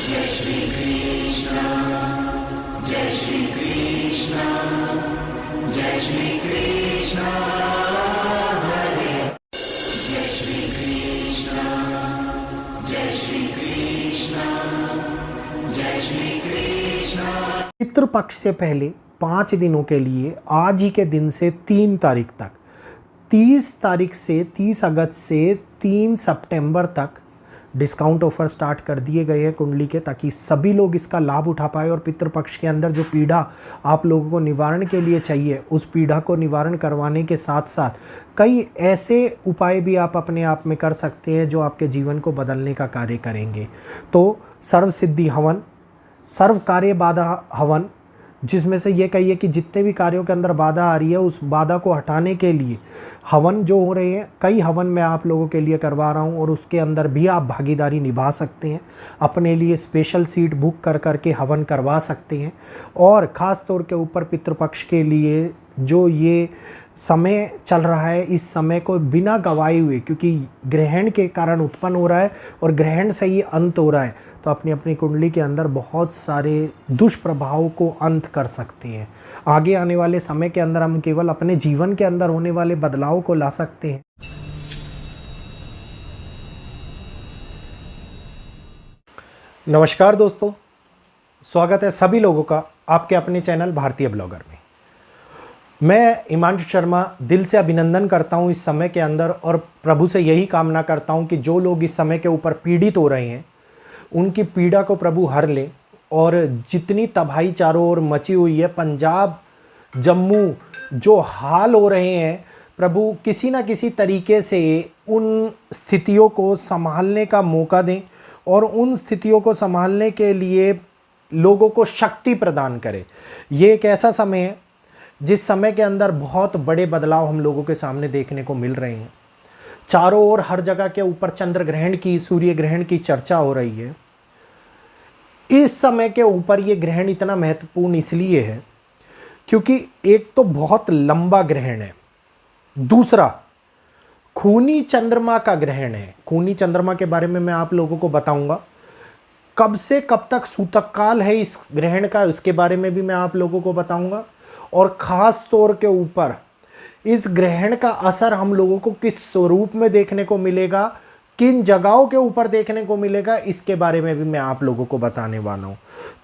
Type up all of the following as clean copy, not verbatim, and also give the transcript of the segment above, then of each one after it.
जय श्री कृष्ण, जय श्री कृष्ण, जय श्री कृष्ण हरे, जय श्री कृष्ण, जय श्री कृष्ण, जय श्री कृष्ण। पितृपक्ष से पहले 5 दिनों के लिए आज ही के दिन से 3 तारीख तक, 30 तारीख से 30 अगस्त से 3 सितंबर तक डिस्काउंट ऑफर स्टार्ट कर दिए गए हैं कुंडली के, ताकि सभी लोग इसका लाभ उठा पाए और पितृपक्ष के अंदर जो पीड़ा आप लोगों को निवारण के लिए चाहिए, उस पीड़ा को निवारण करवाने के साथ साथ कई ऐसे उपाय भी आप अपने आप में कर सकते हैं जो आपके जीवन को बदलने का कार्य करेंगे। तो सर्व सिद्धि हवन, सर्व कार्य बाधा हवन, जिसमें से ये कहिए कि जितने भी कार्यों के अंदर बाधा आ रही है उस बाधा को हटाने के लिए हवन जो हो रहे हैं, कई हवन मैं आप लोगों के लिए करवा रहा हूं और उसके अंदर भी आप भागीदारी निभा सकते हैं। अपने लिए स्पेशल सीट बुक कर करके हवन करवा सकते हैं। और ख़ास तौर के ऊपर पितृपक्ष के लिए जो ये समय चल रहा है, इस समय को बिना गवाए हुए, क्योंकि ग्रहण के कारण उत्पन्न हो रहा है और ग्रहण से ही अंत हो रहा है, तो अपनी अपनी कुंडली के अंदर बहुत सारे दुष्प्रभाव को अंत कर सकते हैं। आगे आने वाले समय के अंदर हम केवल अपने जीवन के अंदर होने वाले बदलाव को ला सकते हैं। नमस्कार दोस्तों, स्वागत है सभी लोगों का आपके अपने चैनल भारतीय ब्लॉगर में। मैं हिमांशु शर्मा दिल से अभिनंदन करता हूं इस समय के अंदर और प्रभु से यही कामना करता हूं कि जो लोग इस समय के ऊपर पीड़ित हो रहे हैं उनकी पीड़ा को प्रभु हर ले। और जितनी तबाही चारों ओर मची हुई है, पंजाब जम्मू जो हाल हो रहे हैं, प्रभु किसी ना किसी तरीके से उन स्थितियों को संभालने का मौका दें और उन स्थितियों को संभालने के लिए लोगों को शक्ति प्रदान करें। ये एक ऐसा समय है जिस समय के अंदर बहुत बड़े बदलाव हम लोगों के सामने देखने को मिल रहे हैं। चारों ओर हर जगह के ऊपर चंद्र ग्रहण की, सूर्य ग्रहण की चर्चा हो रही है। इस समय के ऊपर ये ग्रहण इतना महत्वपूर्ण इसलिए है क्योंकि एक तो बहुत लंबा ग्रहण है, दूसरा खूनी चंद्रमा का ग्रहण है। खूनी चंद्रमा के बारे में मैं आप लोगों को बताऊंगा। कब से कब तक सूतक काल है इस ग्रहण का, उसके बारे में भी मैं आप लोगों को बताऊंगा। और ख़ास तौर के ऊपर इस ग्रहण का असर हम लोगों को किस स्वरूप में देखने को मिलेगा, किन जगहों के ऊपर देखने को मिलेगा, इसके बारे में भी मैं आप लोगों को बताने वाला हूं।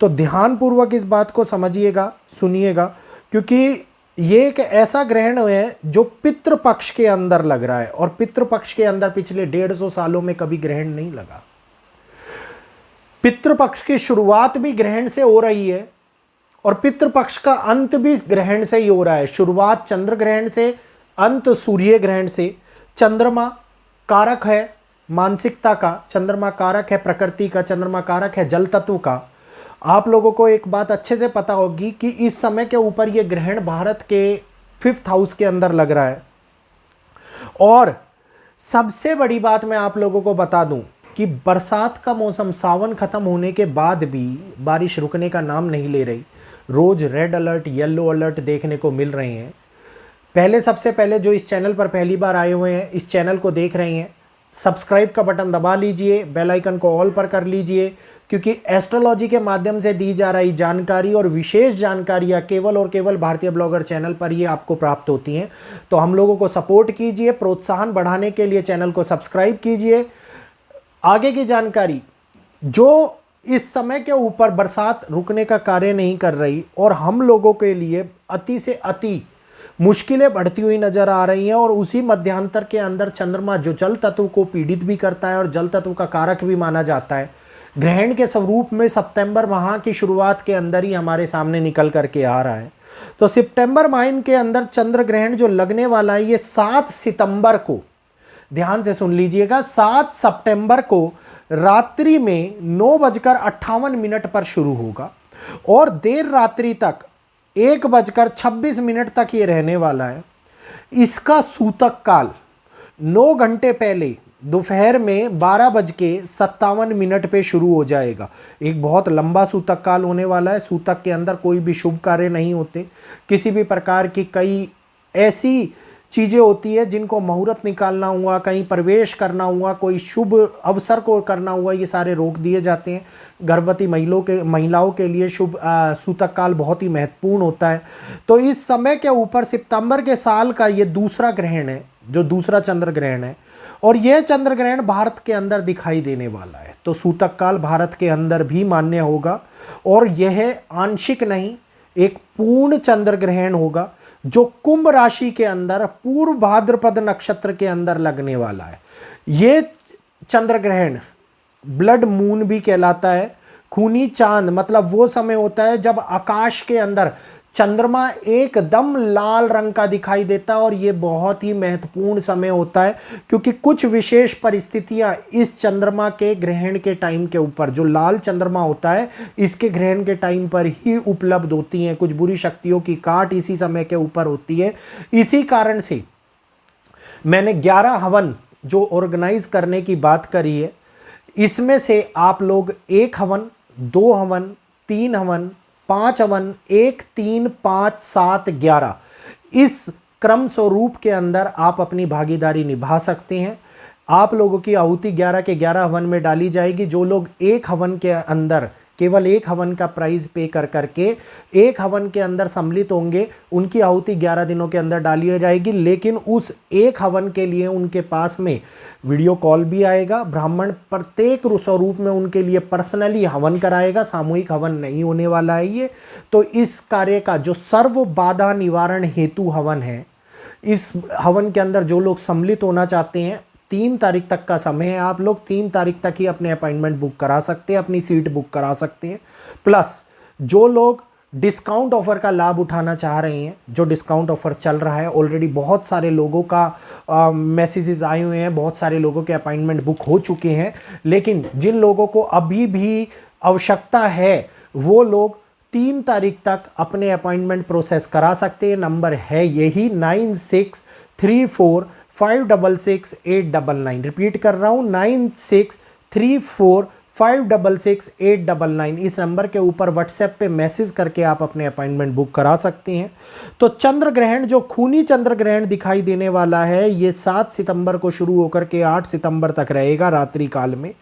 तो ध्यानपूर्वक इस बात को समझिएगा, सुनिएगा, क्योंकि ये एक ऐसा ग्रहण है जो पितृपक्ष के अंदर लग रहा है और पितृपक्ष के अंदर पिछले 150 सालों में कभी ग्रहण नहीं लगा। पितृपक्ष की शुरुआत भी ग्रहण से हो रही है और पितृपक्ष का अंत भी ग्रहण से ही हो रहा है। शुरुआत चंद्र ग्रहण से, अंत सूर्य ग्रहण से। चंद्रमा कारक है मानसिकता का, चंद्रमा कारक है प्रकृति का, चंद्रमा कारक है जल तत्व का। आप लोगों को एक बात अच्छे से पता होगी कि इस समय के ऊपर यह ग्रहण भारत के 5th हाउस के अंदर लग रहा है। और सबसे बड़ी बात मैं आप लोगों को बता दूं कि बरसात का मौसम, सावन खत्म होने के बाद भी बारिश रुकने का नाम नहीं ले रही। रोज रेड अलर्ट, येलो अलर्ट देखने को मिल रहे हैं। सबसे पहले जो इस चैनल पर पहली बार आए हुए हैं, इस चैनल को देख रहे हैं, सब्सक्राइब का बटन दबा लीजिए, बेल आइकन को ऑल पर कर लीजिए, क्योंकि एस्ट्रोलॉजी के माध्यम से दी जा रही जानकारी और विशेष जानकारियां केवल और केवल भारतीय ब्लॉगर चैनल पर ही आपको प्राप्त होती हैं। तो हम लोगों को सपोर्ट कीजिए, प्रोत्साहन बढ़ाने के लिए चैनल को सब्सक्राइब कीजिए। आगे की जानकारी, जो इस समय के ऊपर बरसात रुकने का कार्य नहीं कर रही और हम लोगों के लिए अति से अति मुश्किलें बढ़ती हुई नजर आ रही हैं, और उसी मध्यांतर के अंदर चंद्रमा जो जल तत्व को पीड़ित भी करता है और जल तत्व का कारक भी माना जाता है, ग्रहण के स्वरूप में सितंबर माह की शुरुआत के अंदर ही हमारे सामने निकल करके आ रहा है। तो सितंबर माह के अंदर चंद्र ग्रहण जो लगने वाला है, ये 7 सितंबर को, ध्यान से सुन लीजिएगा, 7 सितंबर को रात्रि में 9:58 पर शुरू होगा और देर रात्रि तक 1:26 तक ये रहने वाला है। इसका सूतक काल 9 घंटे पहले दोपहर में 12:57 पे शुरू हो जाएगा। एक बहुत लंबा सूतक काल होने वाला है। सूतक के अंदर कोई भी शुभ कार्य नहीं होते, किसी भी प्रकार की कई ऐसी चीज़ें होती है जिनको मुहूर्त निकालना हुआ, कहीं प्रवेश करना हुआ, कोई शुभ अवसर को करना हुआ, ये सारे रोक दिए जाते हैं। गर्भवती महिलाओं के लिए शुभ सूतक काल बहुत ही महत्वपूर्ण होता है। तो इस समय के ऊपर सितंबर के साल का ये दूसरा ग्रहण है, जो दूसरा चंद्र ग्रहण है, और यह चंद्र ग्रहण भारत के अंदर दिखाई देने वाला है। तो सूतक काल भारत के अंदर भी मान्य होगा, और यह आंशिक नहीं, एक पूर्ण चंद्र ग्रहण होगा जो कुंभ राशि के अंदर पूर्व भाद्रपद नक्षत्र के अंदर लगने वाला है। यह चंद्र ग्रहण ब्लड मून भी कहलाता है। खूनी चांद मतलब वो समय होता है जब आकाश के अंदर चंद्रमा एकदम लाल रंग का दिखाई देता है, और ये बहुत ही महत्वपूर्ण समय होता है क्योंकि कुछ विशेष परिस्थितियां इस चंद्रमा के ग्रहण के टाइम के ऊपर, जो लाल चंद्रमा होता है इसके ग्रहण के टाइम पर ही उपलब्ध होती हैं। कुछ बुरी शक्तियों की काट इसी समय के ऊपर होती है। इसी कारण से मैंने 11 हवन जो ऑर्गेनाइज करने की बात करी है, इसमें से आप लोग 1 हवन, 2 हवन, 3 हवन, 5 हवन, 1, 3, 5, 7, 11 इस क्रम स्वरूप के अंदर आप अपनी भागीदारी निभा सकते हैं। आप लोगों की आहुति 11 के 11 हवन में डाली जाएगी। जो लोग 1 हवन के अंदर केवल 1 हवन का प्राइस पे कर करके 1 हवन के अंदर सम्मिलित होंगे, उनकी आहुति 11 दिनों के अंदर डाली जाएगी। लेकिन उस 1 हवन के लिए उनके पास में वीडियो कॉल भी आएगा, ब्राह्मण प्रत्येक स्वरूप में उनके लिए पर्सनली हवन कराएगा, सामूहिक हवन नहीं होने वाला है ये। तो इस कार्य का जो सर्व बाधा निवारण हेतु हवन है, इस हवन के अंदर जो लोग सम्मिलित होना चाहते हैं, 3 तारीख तक का समय है। आप लोग 3 तारीख तक ही अपने अपॉइंटमेंट बुक करा सकते हैं, अपनी सीट बुक करा सकते हैं। प्लस जो लोग डिस्काउंट ऑफर का लाभ उठाना चाह रहे हैं, जो डिस्काउंट ऑफर चल रहा है, ऑलरेडी बहुत सारे लोगों का मैसेजेस आए हुए हैं, बहुत सारे लोगों के अपॉइंटमेंट बुक हो चुके हैं। लेकिन जिन लोगों को अभी भी आवश्यकता है वो लोग 3 तारीख तक अपने अपॉइंटमेंट प्रोसेस करा सकते हैं। नंबर है यही 9634566899। रिपीट कर रहा हूं, 9634566899। इस नंबर के ऊपर व्हाट्सएप पे मैसेज करके आप अपने अपॉइंटमेंट बुक करा सकते हैं। तो चंद्र ग्रहण, जो खूनी चंद्र ग्रहण दिखाई देने वाला है, ये 7 सितंबर को शुरू होकर के 8 सितंबर तक रहेगा रात्रि काल में।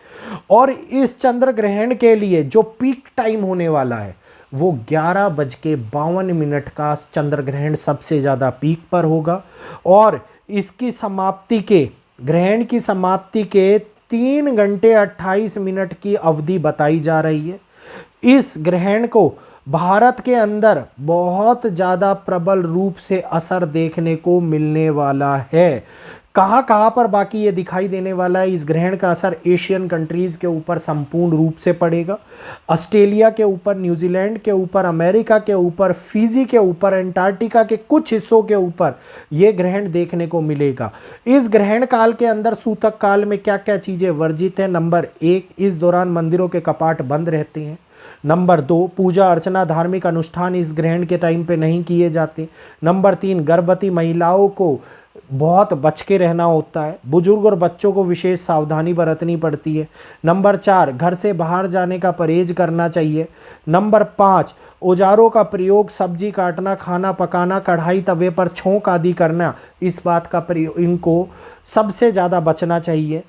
और इस चंद्र ग्रहण के लिए जो पीक टाइम होने वाला है वो 11:52 का चंद्र ग्रहण सबसे ज़्यादा पीक पर होगा। और इसकी समाप्ति के, ग्रहण की समाप्ति के 3 घंटे 28 मिनट की अवधि बताई जा रही है। इस ग्रहण को भारत के अंदर बहुत ज़्यादा प्रबल रूप से असर देखने को मिलने वाला है। कहाँ कहाँ पर बाकी ये दिखाई देने वाला है? इस ग्रहण का असर एशियन कंट्रीज़ के ऊपर संपूर्ण रूप से पड़ेगा। ऑस्ट्रेलिया के ऊपर, न्यूजीलैंड के ऊपर, अमेरिका के ऊपर, फिजी के ऊपर, अंटार्कटिका के कुछ हिस्सों के ऊपर ये ग्रहण देखने को मिलेगा। इस ग्रहण काल के अंदर सूतक काल में क्या क्या चीज़ें वर्जित हैं? नंबर 1, इस दौरान मंदिरों के कपाट बंद रहते हैं। नंबर 2, पूजा अर्चना धार्मिक अनुष्ठान इस ग्रहण के टाइम पे नहीं किए जाते। नंबर 3, गर्भवती महिलाओं को बहुत बच के रहना होता है। बुजुर्ग और बच्चों को विशेष सावधानी बरतनी पड़ती है। नंबर 4, घर से बाहर जाने का परहेज करना चाहिए। नंबर 5, औजारों का प्रयोग, सब्जी काटना, खाना पकाना, कढ़ाई तवे पर छोंक आदि करना, इस बात का प्रयोग, इनको सबसे ज़्यादा बचना चाहिए।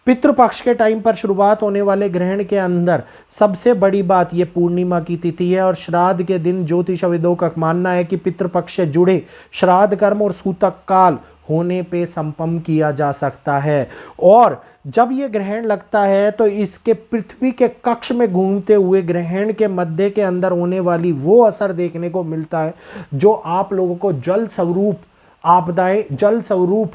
पितृपक्ष के टाइम पर शुरुआत होने वाले ग्रहण के अंदर सबसे बड़ी बात ये पूर्णिमा की तिथि है। और श्राद्ध के दिन ज्योतिषविदों का मानना है कि पितृपक्ष से जुड़े श्राद्ध कर्म और सूतक काल होने पे संपन्न किया जा सकता है। और जब ये ग्रहण लगता है तो इसके पृथ्वी के कक्ष में घूमते हुए ग्रहण के मध्य के अंदर होने वाली वो असर देखने को मिलता है जो आप लोगों को जल स्वरूप आपदाएं, जल स्वरूप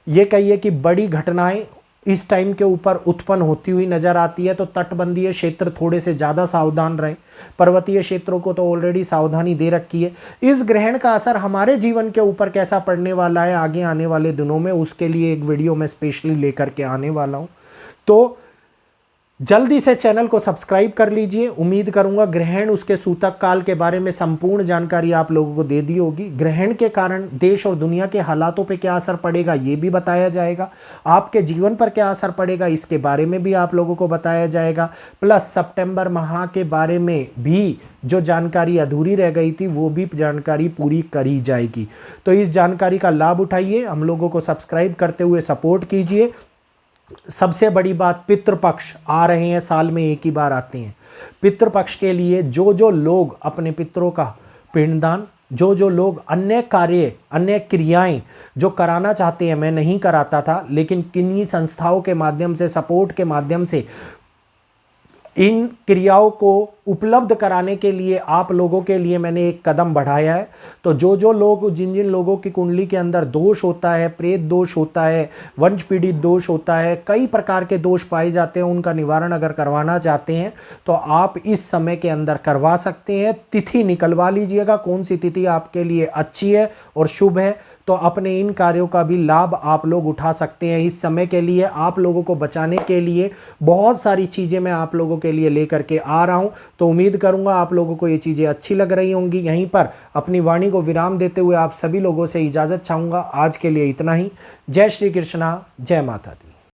ये कहिए कि बड़ी घटनाएं इस टाइम के ऊपर उत्पन्न होती हुई नजर आती है। तो तटबंधीय क्षेत्र थोड़े से ज़्यादा सावधान रहें, पर्वतीय क्षेत्रों को तो ऑलरेडी सावधानी दे रखी है। इस ग्रहण का असर हमारे जीवन के ऊपर कैसा पड़ने वाला है आगे आने वाले दिनों में, उसके लिए एक वीडियो मैं स्पेशली लेकर के आने वाला हूँ। तो जल्दी से चैनल को सब्सक्राइब कर लीजिए। उम्मीद करूंगा ग्रहण, उसके सूतक काल के बारे में संपूर्ण जानकारी आप लोगों को दे दी होगी। ग्रहण के कारण देश और दुनिया के हालातों पे क्या असर पड़ेगा ये भी बताया जाएगा। आपके जीवन पर क्या असर पड़ेगा इसके बारे में भी आप लोगों को बताया जाएगा। प्लस सितंबर माह के बारे में भी जो जानकारी अधूरी रह गई थी वो भी जानकारी पूरी करी जाएगी। तो इस जानकारी का लाभ उठाइए, हम लोगों को सब्सक्राइब करते हुए सपोर्ट कीजिए। सबसे बड़ी बात, पितृपक्ष आ रहे हैं, साल में एक ही बार आते हैं। पितृपक्ष के लिए जो जो लोग अपने पितरों का पिंडदान, जो जो लोग अन्य कार्य, अन्य क्रियाएं जो कराना चाहते हैं, मैं नहीं कराता था, लेकिन किन्हीं संस्थाओं के माध्यम से, सपोर्ट के माध्यम से इन क्रियाओं को उपलब्ध कराने के लिए आप लोगों के लिए मैंने एक कदम बढ़ाया है। तो जो जो लोग, जिन जिन लोगों की कुंडली के अंदर दोष होता है, प्रेत दोष होता है, वंश पीड़ित दोष होता है, कई प्रकार के दोष पाए जाते हैं, उनका निवारण अगर करवाना चाहते हैं तो आप इस समय के अंदर करवा सकते हैं। तिथि निकलवा लीजिएगा, कौन सी तिथि आपके लिए अच्छी है और शुभ है, तो अपने इन कार्यों का भी लाभ आप लोग उठा सकते हैं। इस समय के लिए आप लोगों को बचाने के लिए बहुत सारी चीज़ें मैं आप लोगों के लिए लेकर के आ रहा हूं। तो उम्मीद करूंगा आप लोगों को ये चीज़ें अच्छी लग रही होंगी। यहीं पर अपनी वाणी को विराम देते हुए आप सभी लोगों से इजाज़त चाहूँगा। आज के लिए इतना ही। जय श्री कृष्णा, जय माता दी।